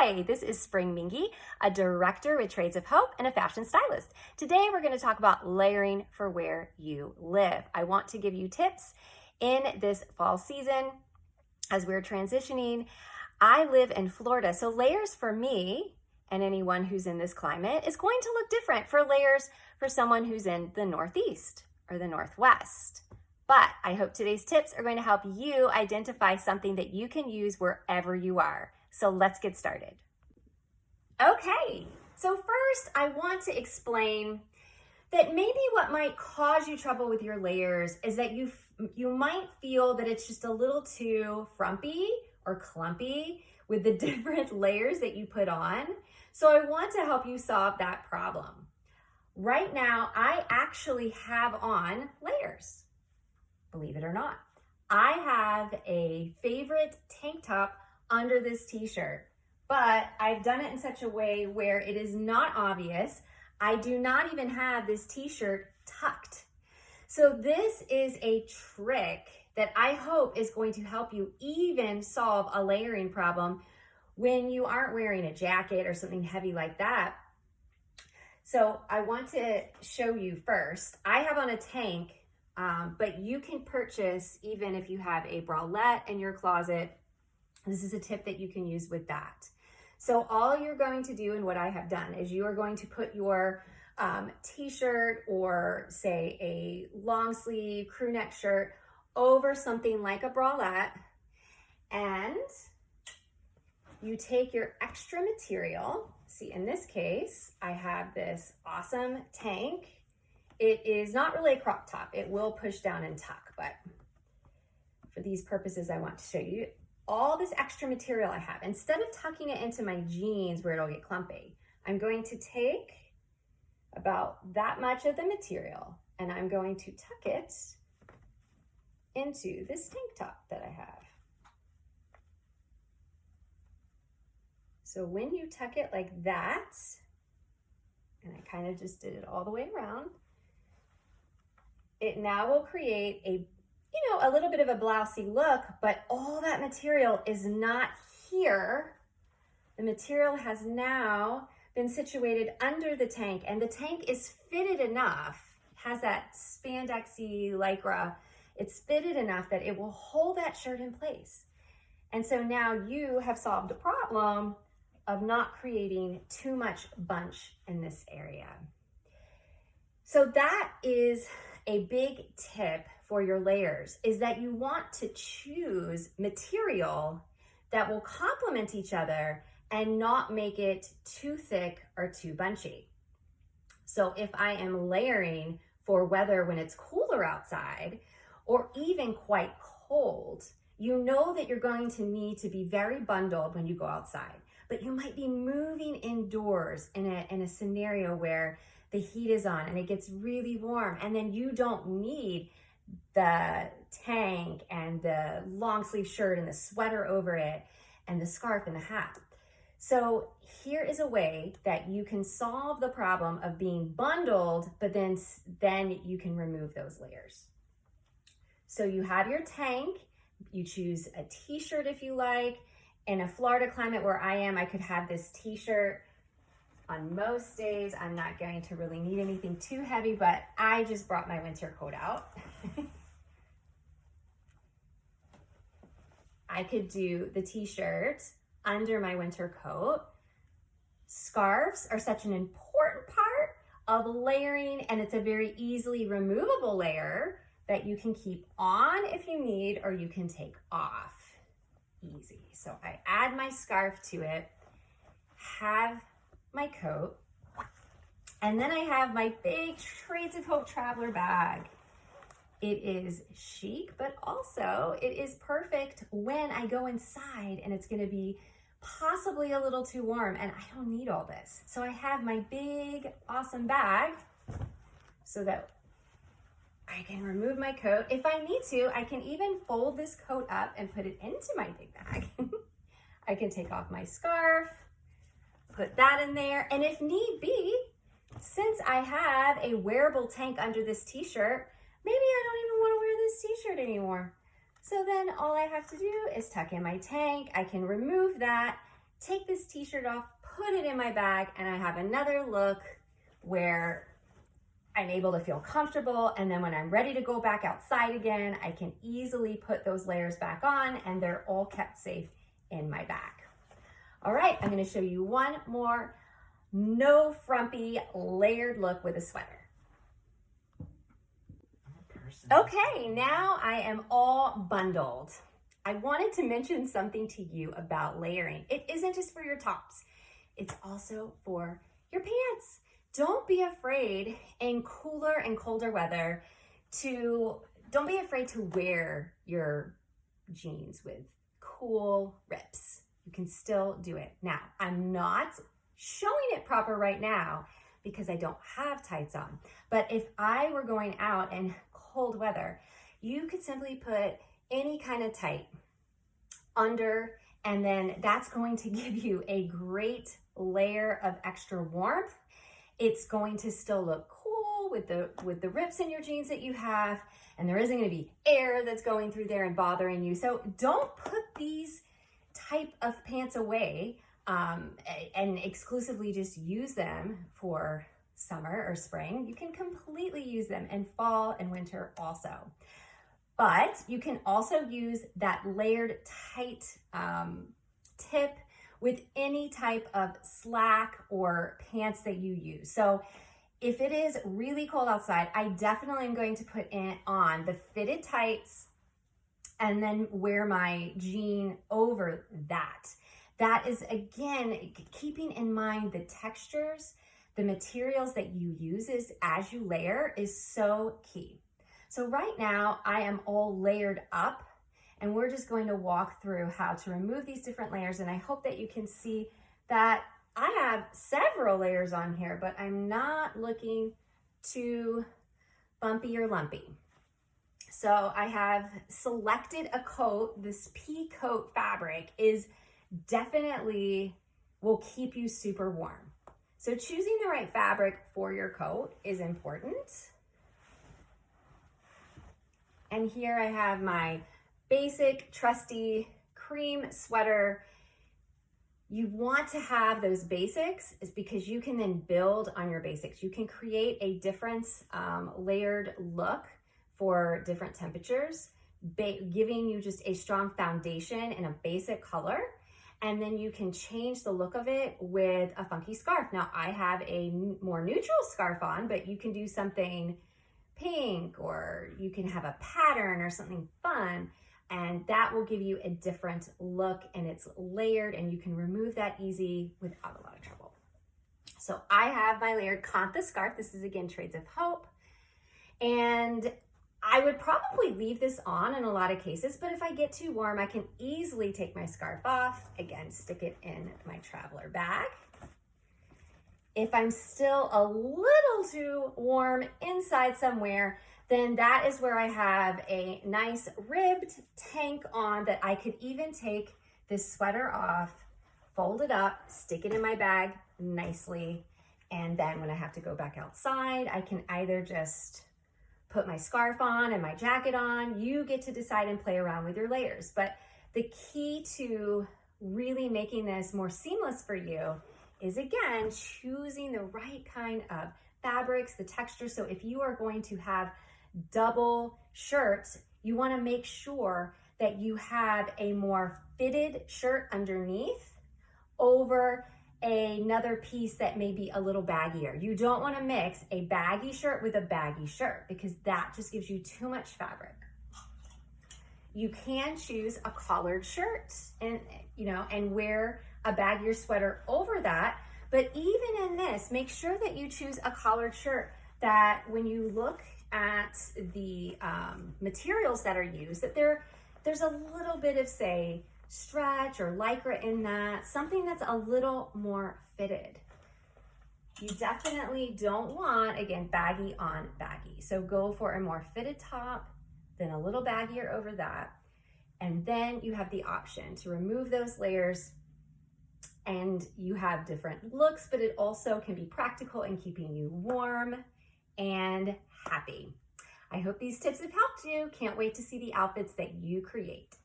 Hi, this is Spring Mingy, a director with Trades of Hope and a fashion stylist. Today we're going to talk about layering for where you live. I want to give you tips in this fall season as we're transitioning. I live in Florida, so layers for me and anyone who's in this climate is going to look different for layers for someone who's in the Northeast or the Northwest. But I hope today's tips are going to help you identify something that you can use wherever you are. So let's get started. Okay, so first I want to explain that maybe what might cause you trouble with your layers is that you might feel that it's just a little too frumpy or clumpy with the different layers that you put on. So I want to help you solve that problem. Right now, I actually have on layers, believe it or not. I have a favorite tank top under this t-shirt, but I've done it in such a way where it is not obvious. I do not even have this t-shirt tucked. So this is a trick that I hope is going to help you even solve a layering problem when you aren't wearing a jacket or something heavy like that. So I want to show you first. I have on a tank, but you can purchase, even if you have a bralette in your closet, this is a tip that you can use with that. So all you're going to do, and what I have done, is you are going to put your t-shirt or say a long sleeve crew neck shirt over something like a bralette, and you take your extra material. See, in this case, I have this awesome tank. It is not really a crop top. It will push down and tuck, but for these purposes, I want to show you all this extra material I have. Instead of tucking it into my jeans where it'll get clumpy, I'm going to take about that much of the material and I'm going to tuck it into this tank top that I have. So when you tuck it like that, and I kind of just did it all the way around, it now will create a little bit of a blousey look, but all that material is not here. The material has now been situated under the tank, and the tank is fitted enough, has that spandexy lycra, it's fitted enough that it will hold that shirt in place. And so now you have solved the problem of not creating too much bunch in this area. So that is a big tip for your layers, is that you want to choose material that will complement each other and not make it too thick or too bunchy. So if I am layering for weather when it's cooler outside or even quite cold, you know that you're going to need to be very bundled when you go outside, but you might be moving indoors in a scenario where the heat is on and it gets really warm, and then you don't need the tank and the long sleeve shirt and the sweater over it and the scarf and the hat. So here is a way that you can solve the problem of being bundled, but then you can remove those layers. So you have your tank, you choose a t-shirt if you like. In a Florida climate where I am, I could have this t-shirt on most days. I'm not going to really need anything too heavy, but I just brought my winter coat out. I could do the t-shirt under my winter coat. Scarves are such an important part of layering, and it's a very easily removable layer that you can keep on if you need, or you can take off easy. So I add my scarf to it, have my coat, and then I have my big Trades of Hope traveler bag. It is chic, but also it is perfect when I go inside and it's gonna be possibly a little too warm and I don't need all this. So I have my big, awesome bag so that I can remove my coat. If I need to, I can even fold this coat up and put it into my big bag. I can take off my scarf, put that in there, and if need be, since I have a wearable tank under this t-shirt, maybe I don't even want to wear this t-shirt anymore. So then all I have to do is tuck in my tank. I can remove that, take this t-shirt off, put it in my bag, and I have another look where I'm able to feel comfortable. And then when I'm ready to go back outside again, I can easily put those layers back on and they're all kept safe in my bag. All right, I'm gonna show you one more no frumpy layered look with a sweater. Okay, now I am all bundled. I wanted to mention something to you about layering. It isn't just for your tops, it's also for your pants. Don't be afraid in cooler and colder weather don't be afraid to wear your jeans with cool rips. You can still do it. Now, I'm not showing it proper right now because I don't have tights on. But if I were going out in cold weather, you could simply put any kind of tight under, and then that's going to give you a great layer of extra warmth. It's going to still look cool with the rips in your jeans that you have, and there isn't going to be air that's going through there and bothering you. So don't put these type of pants away and exclusively just use them for summer or spring. You can completely use them in fall and winter also. But you can also use that layered tight tip with any type of slack or pants that you use. So if it is really cold outside, I definitely am going to put on the fitted tights and then wear my jean over that. That is, again, keeping in mind the textures, the materials that you use as you layer is so key. So right now I am all layered up, and we're just going to walk through how to remove these different layers. And I hope that you can see that I have several layers on here, but I'm not looking too bumpy or lumpy. So I have selected a coat. This pea coat fabric is definitely will keep you super warm. So choosing the right fabric for your coat is important. And here I have my basic, trusty cream sweater. You want to have those basics is because you can then build on your basics. You can create a different layered look for different temperatures, giving you just a strong foundation in a basic color. And then you can change the look of it with a funky scarf. Now I have a more neutral scarf on, but you can do something pink, or you can have a pattern or something fun, and that will give you a different look, and it's layered, and you can remove that easy without a lot of trouble. So I have my layered Kantha scarf. This is, again, Trades of Hope. And I would probably leave this on in a lot of cases, but if I get too warm, I can easily take my scarf off. Again, stick it in my traveler bag. If I'm still a little too warm inside somewhere, then that is where I have a nice ribbed tank on that I could even take this sweater off, fold it up, stick it in my bag nicely, and then when I have to go back outside, I can either just put my scarf on and my jacket on. You get to decide and play around with your layers. But the key to really making this more seamless for you is, again, choosing the right kind of fabrics, the texture. So if you are going to have double shirts, you want to make sure that you have a more fitted shirt underneath over another piece that may be a little baggier. You don't want to mix a baggy shirt with a baggy shirt because that just gives you too much fabric. You can choose a collared shirt and wear a baggier sweater over that. But even in this, make sure that you choose a collared shirt that when you look at the materials that are used, that there's a little bit of, say, stretch or lycra in that, something that's a little more fitted. You definitely don't want, again, baggy on baggy. So go for a more fitted top, then a little baggier over that. And then you have the option to remove those layers, and you have different looks, but it also can be practical in keeping you warm and happy. I hope these tips have helped you. Can't wait to see the outfits that you create.